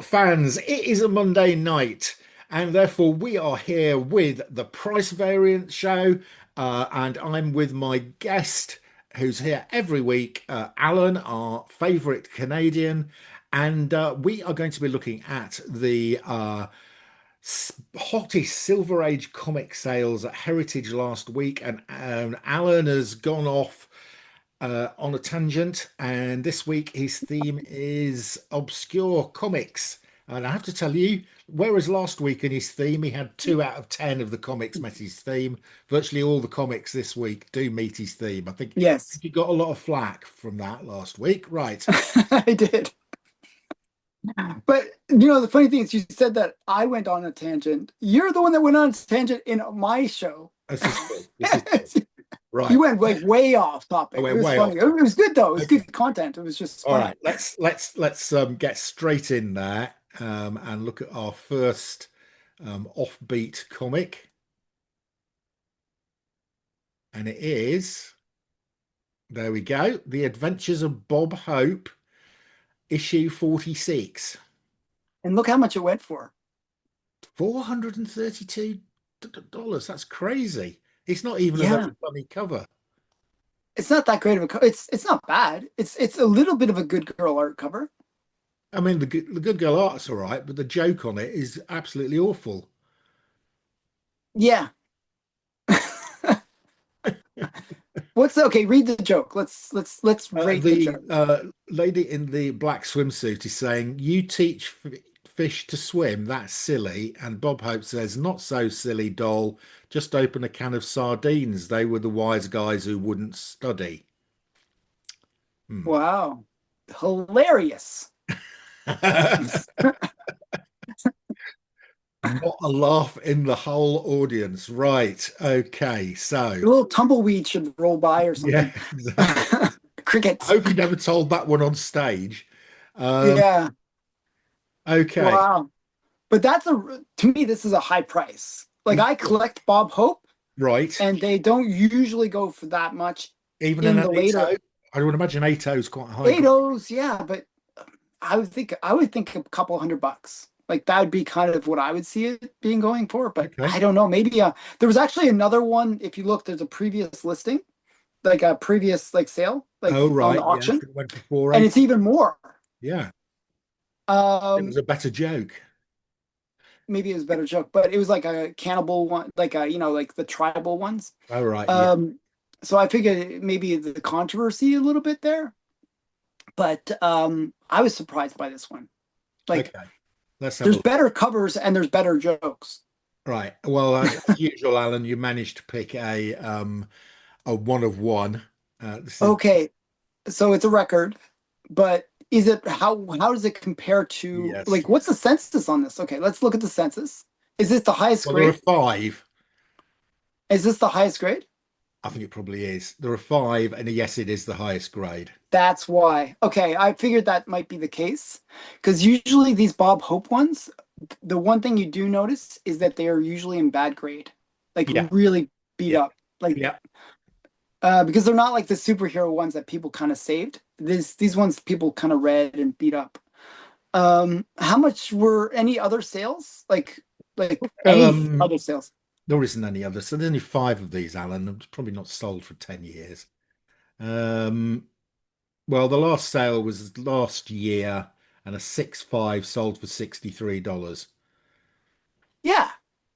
Well, fans, it is a Monday night, and therefore we are here with the Price Variant Show, and I'm with my guest who's here every week, Alan, our favourite Canadian, and we are going to be looking at the hottest Silver Age comic sales at Heritage last week, and Alan has gone off on a tangent, and this week his theme is obscure comics. And I have to tell you, whereas last week in his theme he had 2 out of 10 of the comics met his theme, virtually all the comics this week do meet his theme. I think Yes, you got a lot of flack from that last week, right? I did. But the funny thing is, you said that I went on a tangent. You're the one that went on a tangent in my show. This is true. This is true. You Right. went like way off I topic. It went was way funny. off It topic. was good though. It was Okay. good content. It was just All funny. right. Let's get straight in there and look at our first offbeat comic. And it is, there we go, The Adventures of Bob Hope, issue 46. And look how much it went for. $432. That's crazy. It's not even a Yeah, very funny cover. it's not that great of a. It's not bad. It's a little bit of a good girl art cover. I mean, the good girl art's all right, but the joke on it is absolutely awful. Yeah. Okay? Read the joke. Let's rate the The joke. lady in the black swimsuit is saying, "You teach fish to swim. That's silly." And Bob Hope says, "Not so silly, doll. Just open a can of sardines. They were the wise guys who wouldn't study." Hmm. Wow, hilarious. Not a laugh in the whole audience. Right. Okay. A So, little tumbleweed should roll by or yeah, something. exactly. I Crickets. hope you never told that one on stage. Um, Yeah. okay. Wow. But to me, this is a high price. Like I collect Bob Hope, Right. and they don't usually go for that much Even in an the later 8-0. I would imagine 8-0 is quite high. 8.0s. Yeah, but I would think a couple $100. Like that would be kind of what I would see it being going for. But Okay. I don't know. Maybe there was actually another one. If you look, there's a previous listing, like a previous like sale, like Oh, on the right. Yes. auction, It went for four and eight. it's even more. Yeah. It was Um, a better joke. Maybe it was a better joke, but it was like a cannibal one, like like the tribal ones. Oh, right. Yeah. Um, so I figured maybe the controversy a little bit there, but I was surprised by this one. Like, Okay. Let's have a there's look. better covers and there's better jokes. Right. Well, as usual, Alan, you managed to pick a one of one. This is Okay, so it's a record, but is it how does it compare to yes. like what's the census on this? Okay, let's look at the census. Is this the highest Well, there are grade? five. Is this the highest grade? I think it probably is. There are five, and yes, it is the highest grade. That's why. Okay, I figured that might be the case because usually these Bob Hope ones, the one thing you do notice is that they are usually in bad grade, like Yeah. really beat Yeah. up, like Yeah. because they're not like the superhero ones that people kind of saved. These ones people kind of read and beat up. How much were any other sales? Like any Um, other sales? there isn't any other. So there's only five of these, Alan. It's probably not sold for 10 years. Um, well, the last sale was last year, and a 6.5 sold for $63. Yeah.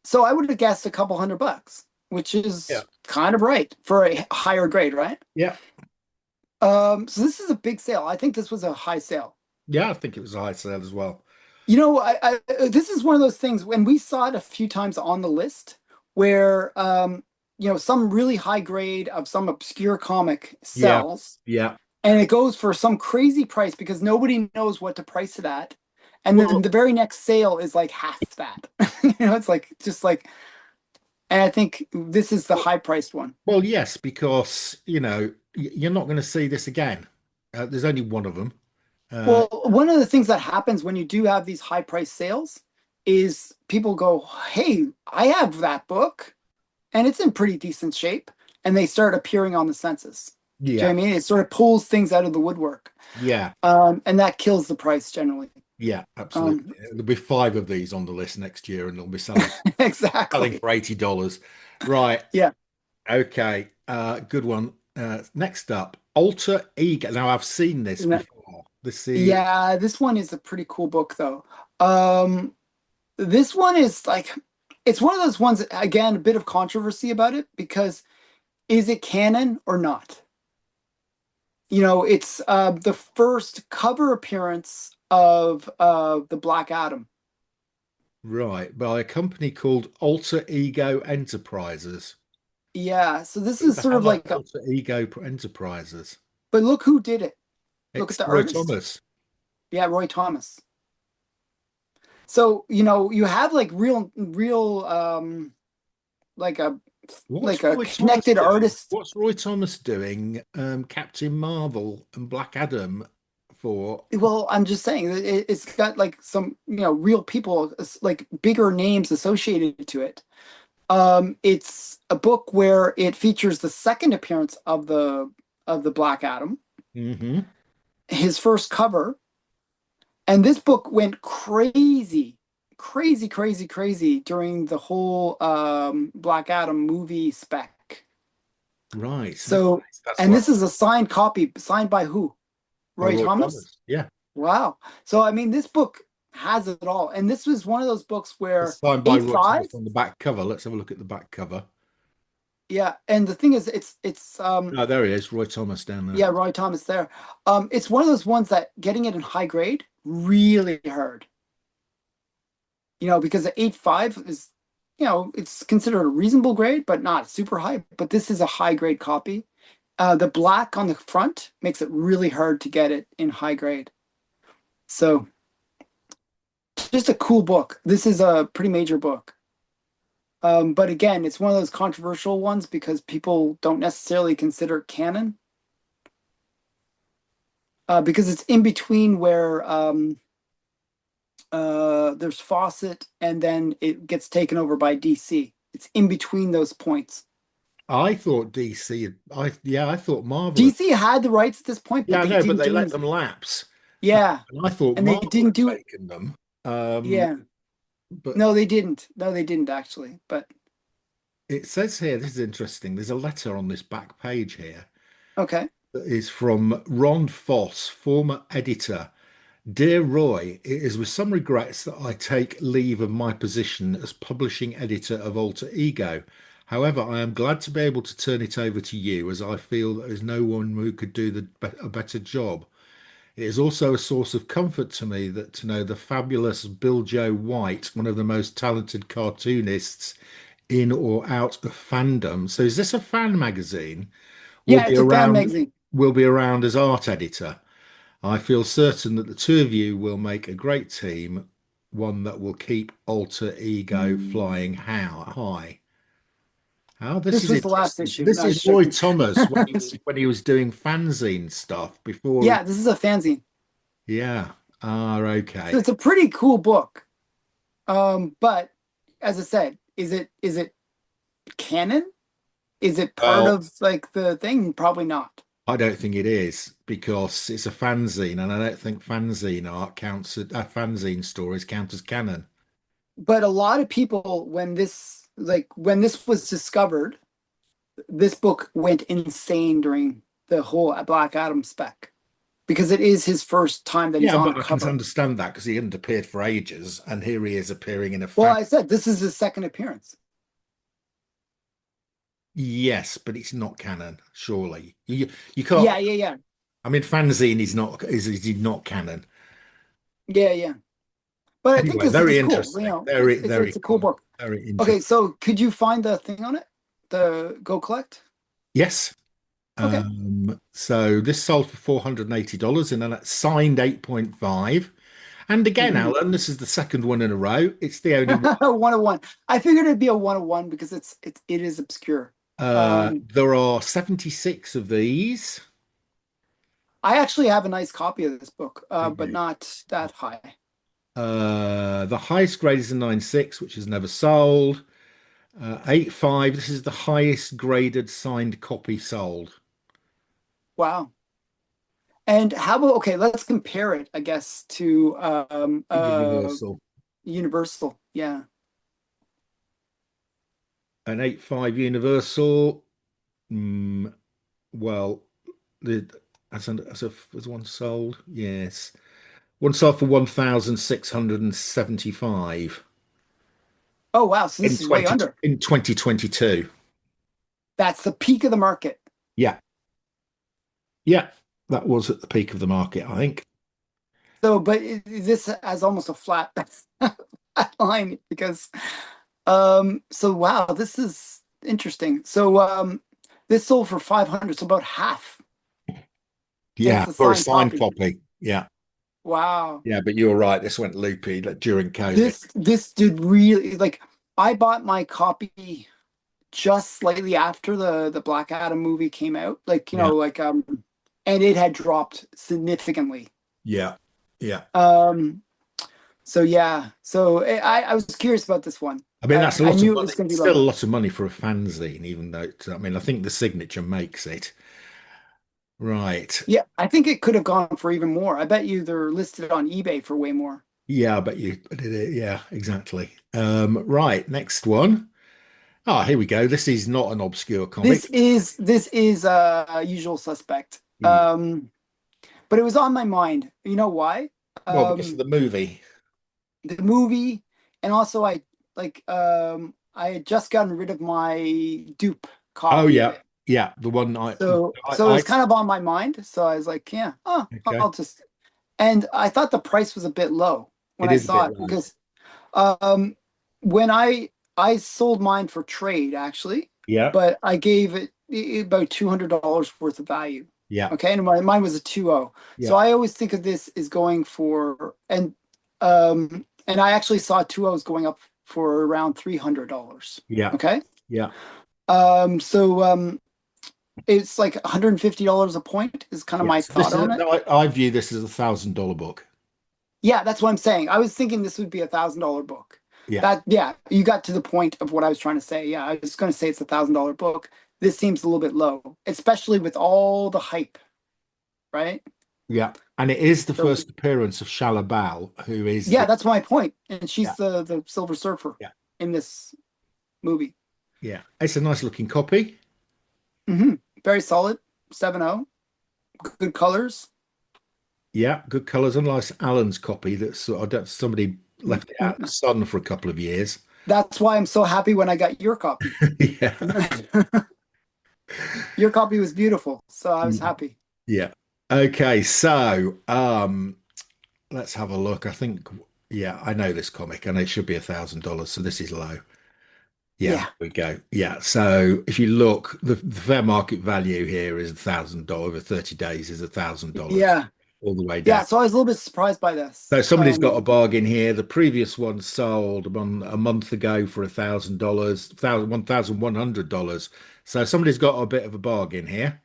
So I would have guessed a couple $100, which Yeah. is kind of right for a higher grade, right? Yeah. So this is a big sale. I think this was a high sale. Yeah, I think it was a high sale as well. This is one of those things when we saw it a few times on the list where some really high grade of some obscure comic Yeah. sells Yeah. and it goes for some crazy price because nobody knows what to price it at. And then Well, the very next sale is like half that. It's like just like, and I think this is the well, high priced one. well, yes, because you're not going to see this again. There's only one of them. Uh, Well, one of the things that happens when you do have these high price sales is people go, "Hey, I have that book and it's in pretty decent shape." And they start appearing on the census. Do you know yeah. what I mean? It sort of pulls things out of the woodwork. Yeah. And that kills the price generally. Yeah, absolutely. Um, There'll be five of these on the list next year, and they'll be selling exactly. for $80. Right. Yeah. Okay. Good one. Next up, Alter Ego. Now I've seen this before. This is Yeah, this one is a pretty cool book though. Um, this one is like it's one of those ones again, a bit of controversy about it because is it canon or not? It's the first cover appearance of the Black Adam. right by a company called Alter Ego Enterprises. Yeah, so this Who is the sort of hell are like Alter Ego Enterprises? but look who did it. Look at It's the Roy artist. Thomas. Yeah, Roy Thomas. So, you have like real like a What's like a Roy Thomas connected doing? artist. What's Roy Thomas doing? Captain Marvel and Black Adam for. Well, I'm just saying that it's got like some, real people, like bigger names associated to it. It's a book where it features the second appearance of the Black Adam, Hmm. his first cover, and this book went crazy, crazy, crazy, crazy during the whole Black Adam movie spec. Right. Okay. So, That's and why. this is a signed copy, signed by who? By Roy Roy Thomas? Thomas. Yeah. Wow. So, I mean, this book has it all. And this was one of those books It's where signed by Roy 8.5, Thomas on the back cover. Let's have a look at the back cover. yeah. And the thing is, it's Oh, there he is, Roy Thomas down there. yeah, Roy Thomas there. It's one of those ones that getting it in high grade really hard. Because the 8.5 is, it's considered a reasonable grade, but not super high. But this is a high grade copy. The black on the front makes it really hard to get it in high grade. So just a cool book. This is a pretty major book. But again, it's one of those controversial ones because people don't necessarily consider it canon. Because it's in between where there's Fawcett and then it gets taken over by DC. It's in between those points. I thought DC. I thought Marvel had. DC had the rights at this point, Yeah, but I they know, but didn't they do let anything. them lapse, Yeah, and I thought and they Marvel didn't had do it. taken them. Yeah, But no, they didn't. No, they didn't actually. But it says here, this is interesting. There's a letter on this back page here okay. that is from Ron Foss, former editor. Dear Roy, it is with some regrets that I take leave of my position as publishing editor of Alter Ego. However, I am glad to be able to turn it over to you as I feel there is no one who could do a better job. It is also a source of comfort to me that to know the fabulous Bill Joe White, one of the most talented cartoonists in or out of fandom. So is this a fan magazine? Will Yeah, be it's a fan around magazine. will be around as art editor. I feel certain that the two of you will make a great team, one that will keep Alter Ego flying high. Oh, this This is was the last interesting. So issue. this No, is just Roy joking. Thomas when he was doing fanzine stuff before he. Yeah, this is a fanzine. Yeah. Ah, So okay. it's a pretty cool book. But as I said, is it canon? Is it part Well, of like the thing? Probably not. I don't think it is because it's a fanzine, and I don't think fanzine art counts. Fanzine stories count as canon. But a lot of people, when this was discovered, this book went insane during the whole Black Adam spec because it is his first time that he's Yeah, on a but I can cover. understand that because he hadn't appeared for ages, and here he is appearing in a Well, fan. I said this is his second appearance. Yes, but it's not canon, surely. You can't. Yeah, yeah, yeah, I mean, fanzine is he not canon? yeah, yeah. But I think Anyway, this is very cool. interesting. It's Very, it's very it's a cool cool. book. Very Okay, interesting. so could you find the thing on it? The Go Collect? Yes. Okay. So this sold for $480 and then it's signed 8.5. And again, Hmm. Alan, this is the second one in a row. It's the only one. 101. I figured it'd be a 101 because it is obscure. Um, There are 76 of these. I actually have a nice copy of this book, but Okay. not that high. The highest grade is a 9.6, which is never sold. 8.5, this is the highest graded signed copy sold. Wow. And how about, okay, let's compare it, I guess, to Universal. Universal. Yeah. An 8.5 Universal. Well, the was one sold? Yes. One sold for 1,675 Oh wow, so in this is way 20 under. in 2022. That's the peak of the market. Yeah. Yeah. That was at the peak of the market, I think. So, but this has almost a flat, flat line because, so wow, this is interesting. So, this sold for 500, so about half. And Yeah, it's a for a signed signed copy. copy. Yeah. Wow. Yeah, but you're right. This went loopy like, during COVID. This did really like I bought my copy just slightly after the Black Adam movie came out. Like, Yeah. and it had dropped significantly. Yeah. Yeah. Um, so yeah. So I was curious about this one. I mean, that's a I lot of knew it money. was gonna be Still a low. lot of money for a fanzine, even though I mean, I think the signature makes it. Right. Yeah, I think it could have gone for even more. I bet you they're listed on eBay for way more. Yeah, I bet you did it. Yeah, exactly. Right. Next one. Ah, here we go. This is not an obscure comic. This is Usual Suspect. Yeah. But it was on my mind. You know why? Well, because of Um, the movie. the movie, and also I had just gotten rid of my dupe Oh copy of yeah, it. yeah. The one So it was kind of on my mind. So I was like, yeah, oh, okay. I'll just and I thought the price was a bit low when It I is a saw bit it low. because um when I sold mine for trade actually, Yeah, but I gave it about $200 worth of value. yeah, Okay, and mine was a 2.0. So yeah, I always think of this as going for and I actually saw 2.0s going up for around $300. yeah, Okay. yeah. So it's like $150 a point is kind of Yeah. my So this thought is on it. no, I view this as $1,000 book. Yeah, that's what I'm saying. I was thinking this would be $1,000 book. Yeah, That yeah, you got to the point of what I was trying to say. Yeah, I was going to say it's $1,000 book. This seems a little bit low, especially with all the hype, right? yeah. And it is the So first appearance of Shalabal, who is yeah, the that's my point. And yeah, she's the Silver Surfer yeah, in this movie. yeah. It's a nice looking copy. Hmm. Very solid, 7.0, good colors. Yeah, good colours. Unlike Alan's copy, that's I don't somebody left it out in the sun for a couple of years. That's why I'm so happy when I got your copy. Yeah. Your copy was beautiful, so I was happy. Yeah. Okay, so let's have a look. I think yeah, I know this comic and it should be $1,000, so this is low. Yeah, there Yeah, we go. Yeah. So if you look, the fair market value here is $1,000 over 30 days is $1,000 yeah, all the way yeah. down. So I was a little bit surprised by this. So somebody's got a bargain here. The previous one sold a month ago for $1,000, $1,100. So somebody's got a bit of a bargain here.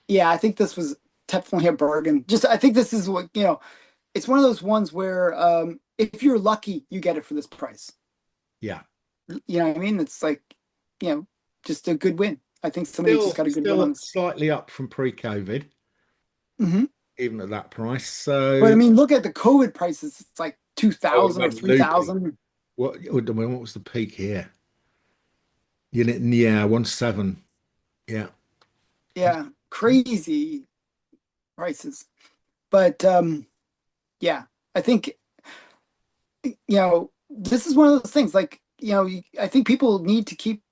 Yeah, I think this was definitely a bargain. Just I think this is what, it's one of those ones where if you're lucky, you get it for this price. Yeah. You know what I mean? It's like, you know, just a good win. I think somebody just Still got a good win on still this. slightly up from pre-COVID, Hmm. even at that price. But I So mean, look at the COVID prices. It's like oh, it 2,000 or went loopy. 3,000. What was the peak here? Unit, yeah, 1.7. Yeah. Yeah, crazy prices. But yeah, I think this is one of those things like, I think people need to keep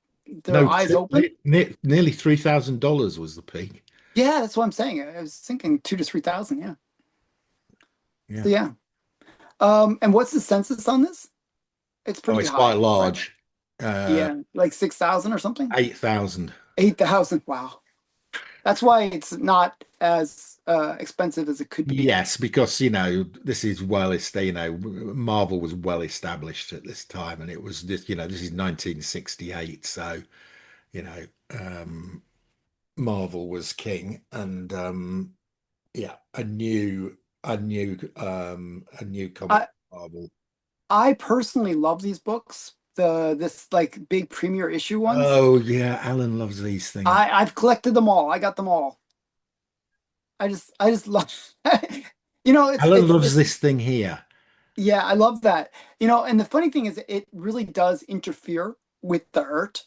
their No, eyes open. nearly $3,000 was the peak. Yeah, that's what I'm saying. I was thinking 2 to 3,000. Yeah. So Yeah. yeah. And what's the census on this? It's Oh, pretty it's quite high, right? large. Uh, Yeah, like 6,000 or something. 8,000. 8,000. Wow. That's why it's not as expensive as it could be. Yes, because this is well established. Marvel was well established at this time, and it was this. This is 1968, so you know, um, Marvel was king, and yeah, a new comic I Marvel. I personally love these books. This like big premiere issue ones. Oh yeah, Alan loves these things. I've collected them all. I got them all. I just love, you know, Alan loves it's, this thing here. yeah, I love that. You know, and the funny thing is, it really does interfere with the art.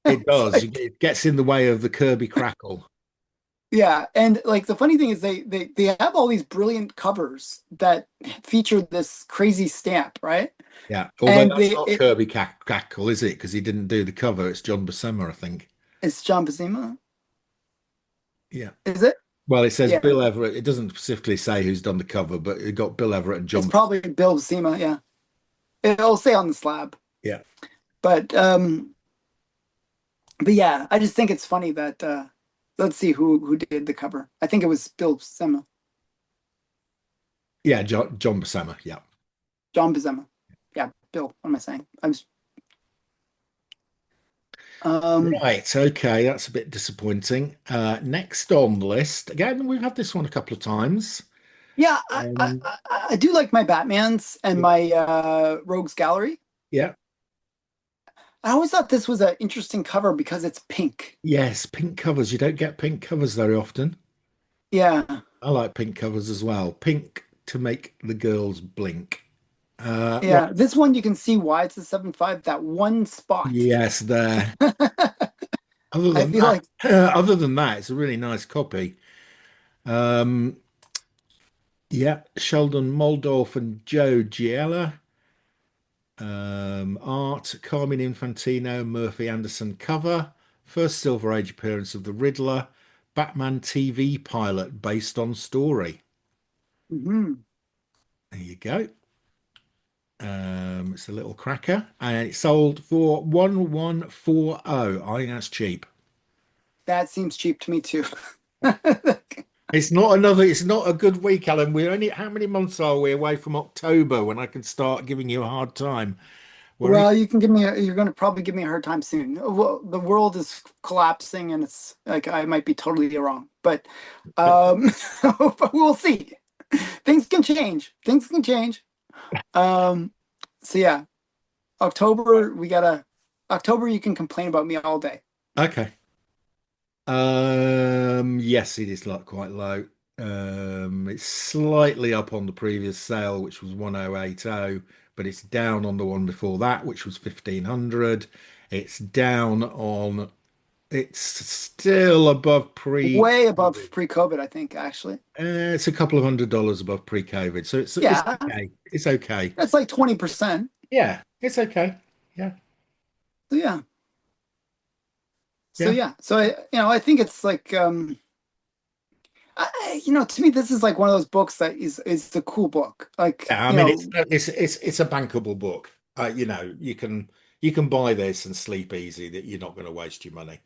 It It's does. like, It gets in the way of the Kirby crackle. yeah, and like the funny thing is, they have all these brilliant covers that feature this crazy stamp, right? Yeah. Although And that's they not it Kirby crackle, is it? Because he didn't do the cover. It's John Buscema, I think. it's John Buscema, Yeah. is it? Well, it says Yeah, Bill Everett. It doesn't specifically say who's done the cover, but it got Bill Everett and it's John. probably Bill Buscema. Yeah, it'll say on the slab, Yeah. but but yeah, I just think it's funny that let's see who did the cover. I think it was Bill Buscema, Yeah, John Buscema. Yeah. John Buscema. Yeah, Bill. What am I saying? Um, Right. Okay. That's a bit disappointing. Next on the list, again, we've had this one a couple of times. yeah, Um, I do like my Batmans and yeah. my Rogues Gallery. Yeah. I always thought this was an interesting cover because it's pink. Yes. Pink covers. You don't get pink covers very often. Yeah, I like pink covers as well. Pink to make the girls blink. Right. yeah. This one you can see why it's a 7.5. That one spot. Yes, there. Other I than feel that, like, other than that, it's a really nice copy. Um, yeah, Sheldon Moldorf and Joe Giella. Art, Carmine Infantino, Murphy Anderson cover. First Silver Age appearance of the Riddler. Batman TV pilot based on story. mhm, There you go. It's a little cracker, and it sold for 1140. I think that's cheap. that seems cheap to me too. It's not a good week, Alan. We're only, how many months are we away from October when I can start giving you a hard time? We're only, Well, you can give me you're going to probably give me a hard time soon. Well, the world is collapsing and it's like I might be totally wrong, but but um but we'll see. Things can change. Things can change. Um so yeah, October we gotta October you can complain about me all day. okay. Yes, it is like quite low. It's slightly up on the previous sale, which was 1080, but it's down on the one before that, which was 1500. It's down on, it's still above Way above pre-COVID. pre-COVID, I think, actually. It's a couple of $100 above pre-COVID, so it's Yeah, okay. It's okay. that's like 20%. Yeah, it's okay. Yeah, So yeah. So yeah. yeah. So I think it's like to me this is like one of those books that is the cool book. Like, Yeah, I mean it's a bankable book. You can buy this and sleep easy that you're not going to waste your money.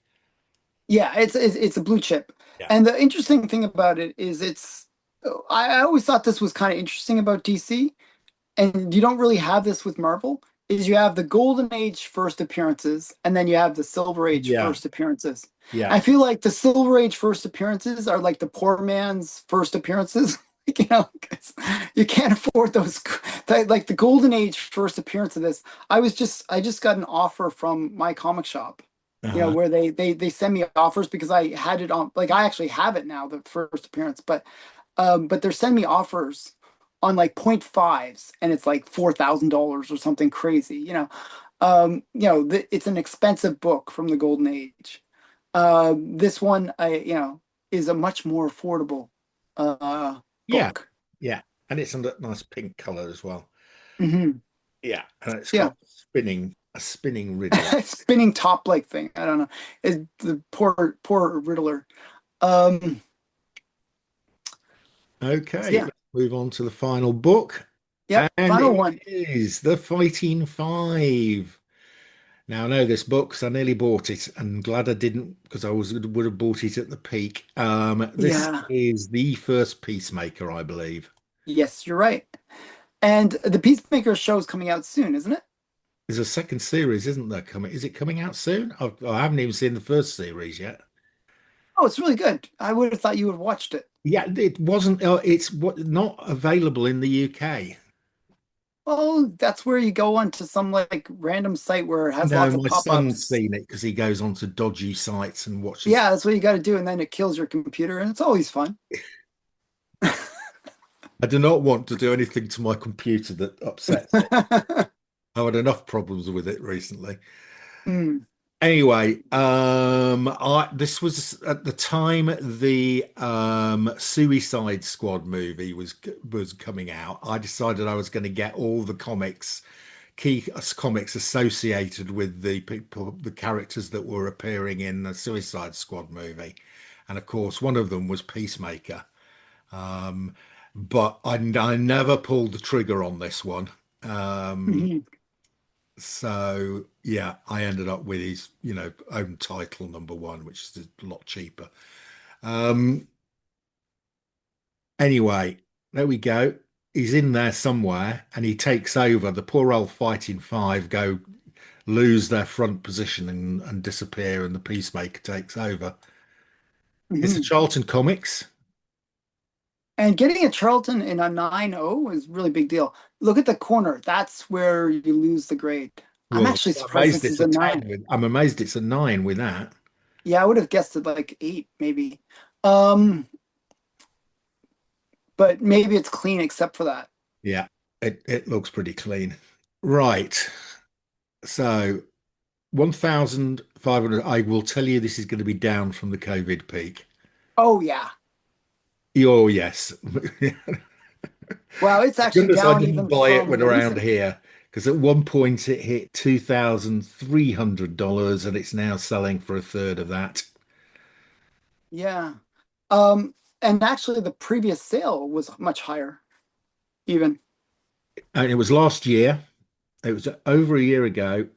yeah, it's a blue chip. Yeah. And the interesting thing about it is I always thought this was kind of interesting about DC, and you don't really have this with Marvel, is you have the Golden Age first appearances and then you have the Silver Age Yeah, first appearances. yeah. I feel like the Silver Age first appearances are like the poor man's first appearances. You know, 'cause you can't afford those. Like the Golden Age first appearance of this. I just got an offer from my comic shop, Uh-huh. where they send me offers because I had it on, like I actually have it now, the first appearance, but they're sending me offers on like point fives and it's like $4,000 or something crazy, it's an expensive book from the Golden Age. This one is a much more affordable Yeah, book. yeah. And it's a nice pink color as well. Hmm. Yeah, and it's Yeah. got a spinning riddle. Spinning top like thing, I don't know, is the poor Riddler. um so Okay, yeah, let's move on to the final book. yep, And final it one. is The Fighting Five. Now, I know this book because I nearly bought it, and glad I didn't because would have bought it at the peak. This Yeah, is the first Peacemaker, I believe. yes, you're right. And the Peacemaker show is coming out soon, isn't it? There's a second series, isn't there? Coming? Is it coming out soon? I haven't even seen the first series yet. Oh, it's really good. I would have thought you would have watched it. Yeah, it wasn't. It's not available in the UK. Oh, that's where you go onto some like random site where it has No, lots of my son's pop-ups. seen it because he goes onto dodgy sites and watches. Yeah, that's what you got to do, and then it kills your computer, and it's always fun. I do not want to do anything to my computer that upsets it. I've had enough problems with it recently. Mm, Anyway, I this was at the time the Suicide Squad movie was coming out. I decided I was going to get all the key comics associated with the people, the characters that were appearing in the Suicide Squad movie, and of course, one of them was Peacemaker. Um, but I never pulled the trigger on this one. Um, mhm. so yeah, I ended up with his, own title number one, which is a lot cheaper. Um, anyway, there we go. He's in there somewhere and he takes over. The poor old Fighting Five go lose their front position and disappear, and the Peacemaker takes over. It's a Mhm. Charlton Comics. And getting a Charlton in a 9.0 is a really big deal. Look at the corner. That's where you lose the grade. I'm Well, actually surprised this is a 9. I'm amazed it's a 9 with that. Yeah, I would have guessed it like 8, maybe. Um, but maybe it's clean except for that. Yeah, it looks pretty clean. Right. So 1,500. I will tell you this is going to be down from the COVID peak. Oh yeah. Oh, yes. Wow, it's actually Goodness, I down didn't even buy it from when around releasing. here because at one point it hit $2,300 and it's now selling for a third of that. Yeah. Um, and actually the previous sale was much higher, even. And it was last year. It was over a year ago.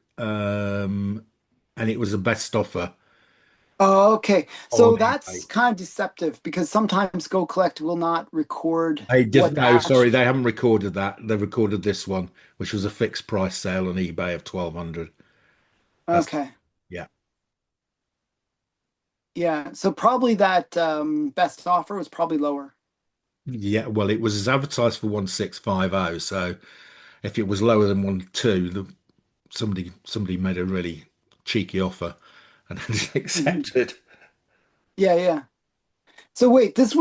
And it was a best offer Oh, okay. on So that's eBay. kind of deceptive because sometimes Go Collect will not record They just what no, sorry, actually. they haven't recorded that. They recorded this one, which was a fixed price sale on eBay of 1,200. That's Okay. yeah, Yeah. So probably that best offer was probably lower. yeah. Well, it was advertised for 1,650. So if it was lower than 1,2, somebody made a really cheeky offer and it's Mhm. accepted. Yeah, yeah. So wait, this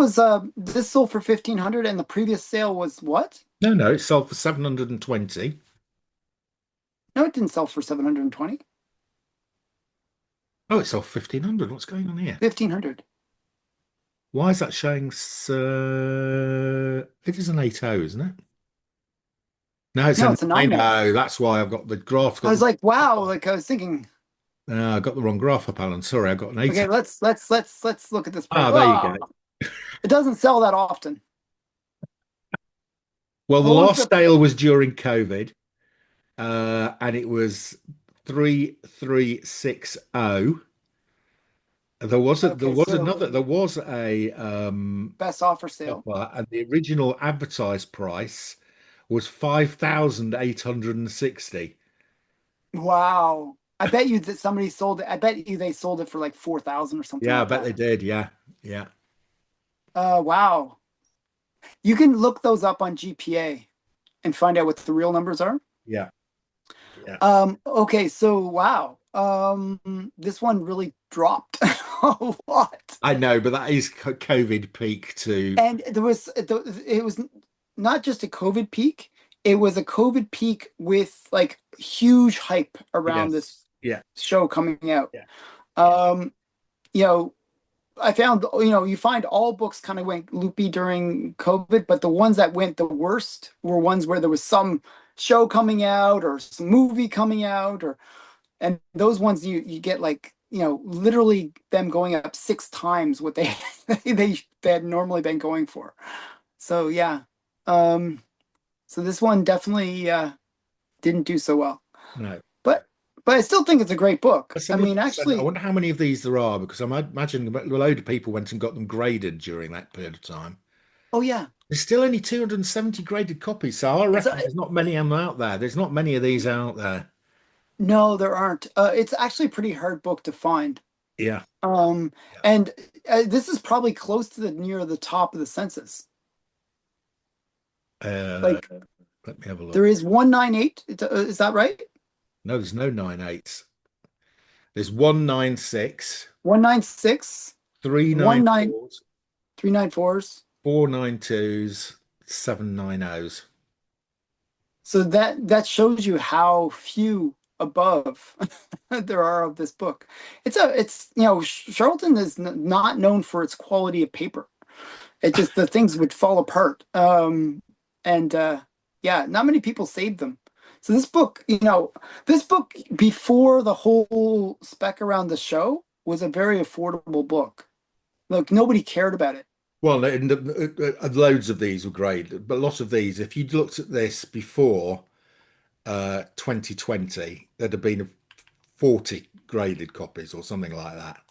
sold for 1,500 and the previous sale was what? No, no, it sold for 720. No, it didn't sell for 720. Oh, it sold 1,500. What's going on here? 1,500. Why is that showing? It is an 8.0, isn't it? No, it's No, a it's a 9.0. 9.0. That's why I've got the graph. I Got was the like, wow, like I was thinking, I got the wrong graph up, Alan. Sorry, I got an 8. okay, let's look at this price. Ah, there you Oh, go. it doesn't sell that often. Well, the What was last the sale was during COVID, and it was 3,360. okay, so There was a best offer sale? offer, and the original advertised price was 5,860. Wow. I bet you that somebody sold it. I bet you they sold it for like 4,000 or something Yeah, I like bet they that. did. Yeah, yeah, Wow. You can look those up on GPA and find out what the real numbers are. yeah, yeah. Okay, so wow. This one really dropped a lot. I know, but that is COVID peak too. And it was not just a COVID peak, it was a COVID peak with like huge hype around Yes. this Yeah. show coming out. Yeah. Um, you know, I found, you find all books kind of went loopy during COVID, but the ones that went the worst were ones where there was some show coming out or some movie coming out, and those ones you get like, literally them going up 6 times what they they had normally been going for. So yeah. Um, so this one definitely didn't do so well. No. But but I still think it's a great book. Let's I have a look mean, at this. I actually, wonder how many of these there are because I'm imagining a load of people went and got them graded during that period of time. oh yeah. There's still only 270 graded copies, so I It's reckon a, there's not many of them out there. There's not many of these out there. no, there aren't. It's actually a pretty hard book to find. Yeah. Um, Yeah. and this is probably close to the near the top of the census. Uh, Like Let me have a There look. is 198. Is that right? No, there's no 9/8s. There's 196, 196, three nine 19 fours, 394s. 492s, 790s. So that shows you how few above there are of this book. It's Charlton is not known for its quality of paper. It just the things would fall apart. And yeah, not many people saved them. So this book before the whole spec around the show was a very affordable book. Look, nobody cared about it. Well, loads of these were great, but a lot of these, if you'd looked at this before 2020, there'd have been 40 graded copies or something like that.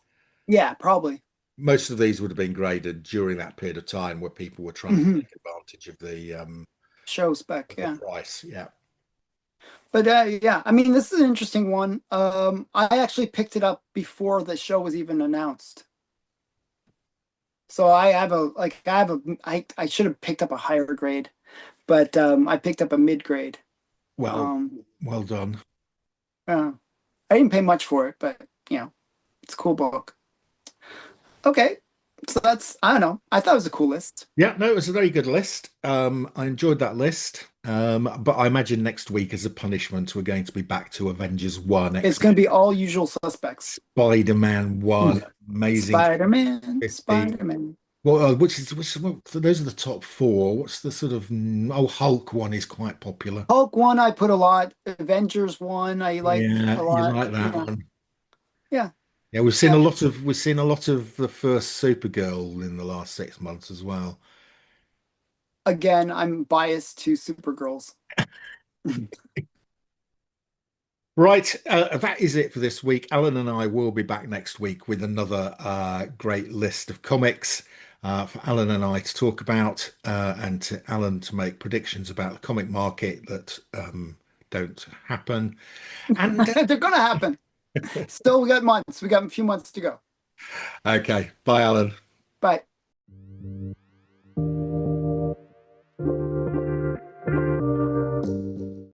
Yeah, probably. Most of these would have been graded during that period of time where people were trying to Hmm. take advantage Show spec, of the yeah. price. Yeah. But yeah, I mean, this is an interesting one. I actually picked it up before the show was even announced. So I should have picked up a higher grade, but I picked up a mid grade. Well, Um, well done. uh, I didn't pay much for it, but it's a cool book. Okay, so that's I don't know. I thought it was a cool list. Yeah, no, it was a very good list. I enjoyed that list. But I imagine next week, as a punishment, we're going to be back to Avengers 1, It's going to be all usual suspects. Spider-Man 1, Amazing Spider-Man, 50. Spider-Man. Well, well, so those are the top four. What's the sort of Hulk one is quite popular. Hulk one, I put a lot. Avengers one, I like Yeah, a you lot. like that Yeah, one. yeah, Yeah, yeah. we've seen a lot of the first Supergirl in the last 6 months as well. Again, I'm biased to Supergirls. Right, that is it for this week. Alan and I will be back next week with another great list of comics for Alan and I to talk about, and to Alan to make predictions about the comic market that don't happen. And They're gonna happen. Still, we got months. We got a few months to go. okay, bye, Alan. Bye.